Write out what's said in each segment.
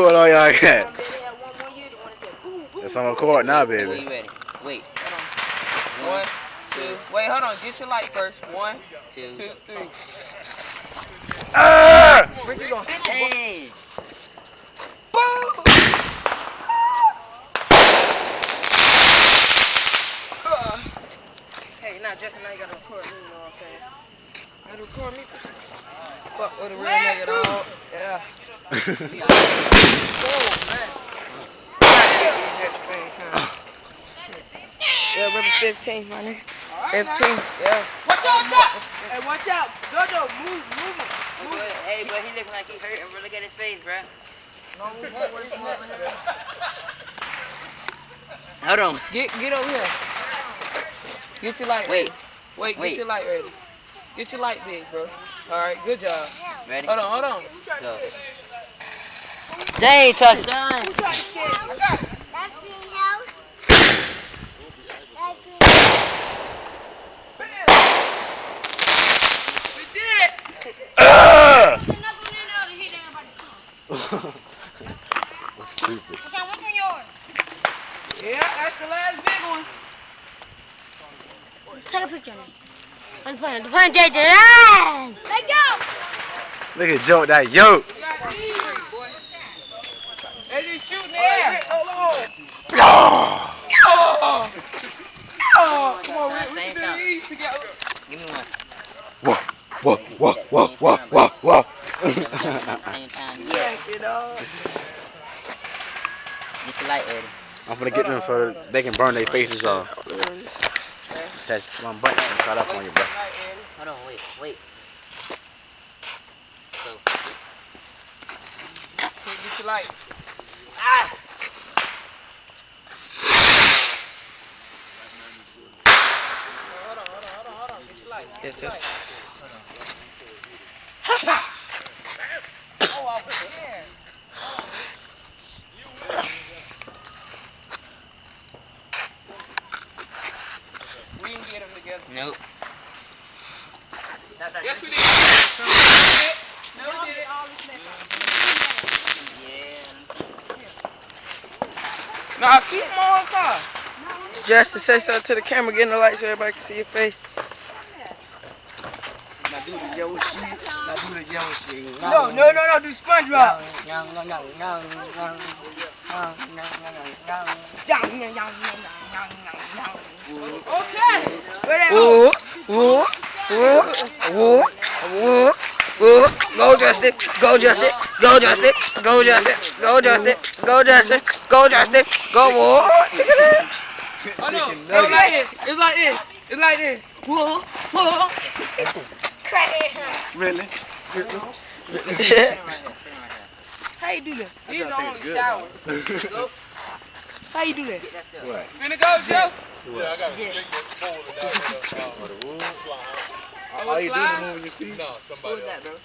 What all y'all got? It's on record now, When baby. you ready? Wait. One, two. Wait, hold on. Get your light first. One, Two. two, three. Ah! Where you going? Hey. Boom! Hey, now Justin, now you gotta record me. You know what I'm saying? You gotta record me. Fuck with a real nigga, dog. Yeah. Oh man. Yeah, ribbon 15, my nigga. 15, yeah. Watch out! Hey, watch out! Jojo, move it. Hey, but he looking like he hurt, and look at his face, bruh. Hold on. Get over here. Get your light Wait. ready. Wait, get your light ready. Get your light big, bro. Alright, good job. Ready? Hold on. Go. Dang, touchdown. We did it! That's stupid. Yeah, that's the last big one. Take a picture of me. I'm playing. JJ. Let go. Look at Joe, that yoke. They just shooting there. Oh! Oh, come on, Rick. We can do these together. Give me one. Whoa. Same time. Yeah. Get off. Get your light ready. I'm gonna get them so they can burn their faces off. Touch one button and cut up on your butt. Hold on, wait. Go. Get your light. Ah! Hold on. Get your light. Yes, sir. Oh, I was here. We didn't get them together. Nope. Yes, we did. No, we did it. Yeah. Nah, keep them on fire. Just to say something to the camera, get in the light so everybody can see your face. Now do the yellow shit. No, do SpongeBob. Okay. Go Justin. Go Justin. Go Justin. Go Justin. Go Justin. Go Justin. Go Justin. Go whoa. Look at that. Oh no, it's like this. It's like this. Whoa. Really? How you do that? He's the only shower. How you do that? What? Finna go, Joe? What? I got a big bowl of that. Oh, the wood? Oh, All you do is slide? moving your feet? No, somebody Who's that, else.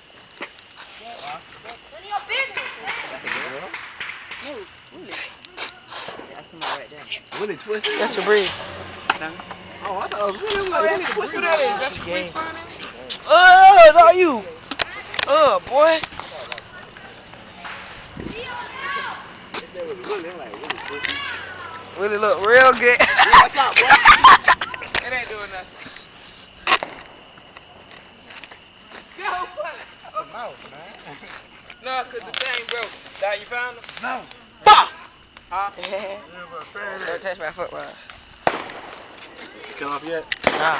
bro? That's somebody right there. Willie twisted? That's a breeze. Oh, I thought it was Willie. Willie Who twisted. that is? That's Chris Furman? Oh, it's all you. Oh, boy. Willie look real good. Watch out, boy. It ain't doing nothing. Go, boy. No, cause the thing broke. Now you found him? No. Bah! Huh? Don't touch my foot, bro. Cut off yet? Nah.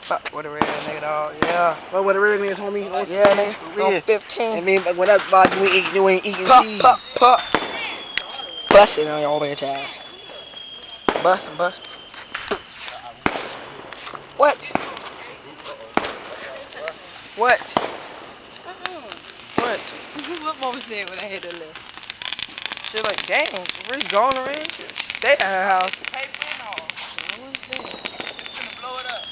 Fuck with a real nigga, dog. Yeah. What the real is, homie? Yeah, nigga. On I 15. mean, when that body you ain't eating cheese. Pop. Bustin' on your bitch ass. Bustin'. What? What? What mama said when I hit the left? She like, dang, really going around? Stay at her house. Hey, friend off. It's gonna blow it up.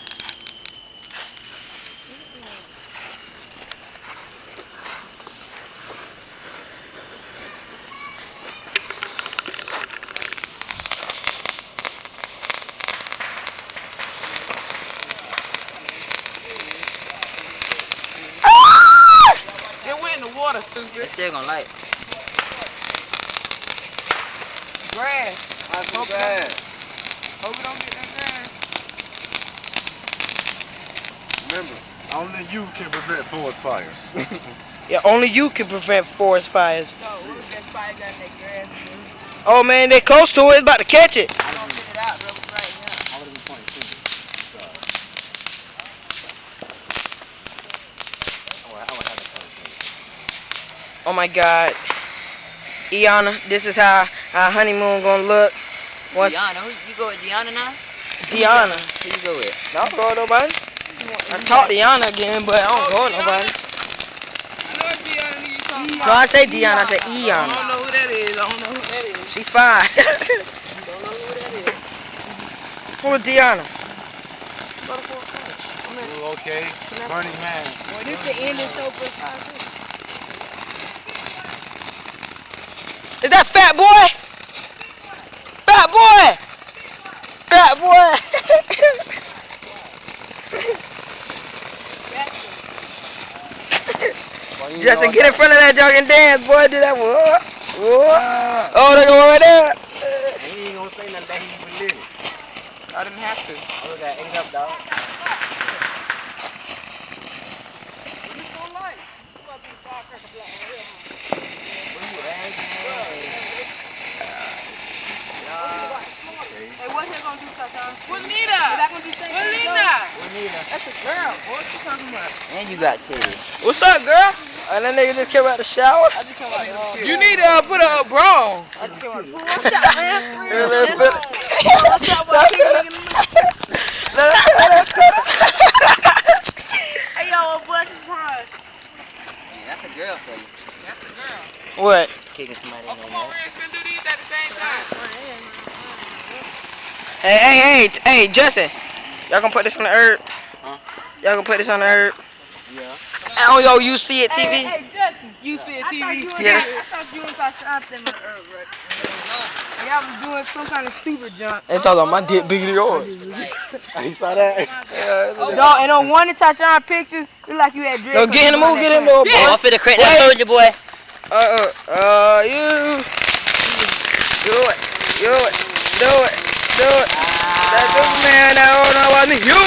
It went in the water, stupid. still gonna light. Grass. Hope it don't get that grass. Remember, only you can prevent forest fires. Yeah, only you can prevent forest fires. So, what if that fire got in that grass? Oh man, they close to it. It's about to catch it. I'm gonna put it out real right now. I would have been pointing fingers. So, I would have a finger. Oh my God, Iana, this is how our honeymoon gonna look. Once Deanna, you go with Deanna now? Deanna, Who you go with? I don't go with nobody. I talked to Deanna again, but I don't go with nobody. I know it's Deanna you talking No, I say Deanna, I say I Iana. don't know who that is. I don't know who that is. She fine. Don't know who that is. Who is Deanna? You okay? Burning Man. Well, this the end of the show for Is that fat boy? Fat boy! Fat boy! Justin, get in front of that jog and dance, boy. Do that. Whoa. Whoa. Oh, they go right there. He ain't gonna say nothing that he even did it. I didn't have to. I got ate up, dog. Hey, what's that gonna do, Tata? With Nita! Is that gonna do something? With Nita! That's a girl. What you talking about? And you got titties. What's up, girl? And that nigga just came out the shower. I just came out the You need to put a bra on. I just came out the What's up, man? What's up, boy? Hey, yo, boy, this is hard. Yeah, that's a girl for you. That's a girl. What? Kicking somebody Oh, in the come on, nuts. Red, finna do these at the same time. Hey, Justin. Y'all gonna put this on the herb? Huh? Y'all gonna put this on the herb? Yeah. Oh, yo, you see it, TV? Hey, Justin. You see it, TV? Yeah. I thought you and Tasha them on earth, right? Y'all was doing some kind of stupid junk. They talking about my dick bigger than yours. You saw that? Dog, and on one of Tasha's pictures, look like you had dread. Yo, get in the mood, get in the mood, Oh, I'm boy. finna crack that soldier boy. You. Do it. That Superman, that old no wasn't you.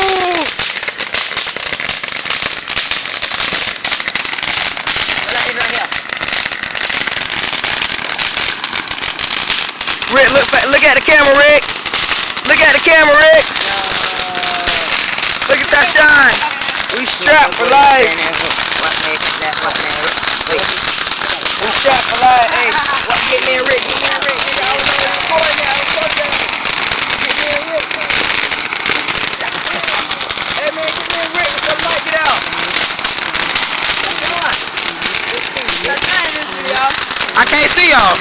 Rick, look at the camera, Rick. Look at the camera, Rick. Look at that shine. We strapped for life. We strapped for life. Hey, what? Get me and Rick. Get me and Rick. Hey man, get me and Rick before the light get out. I can't see y'all.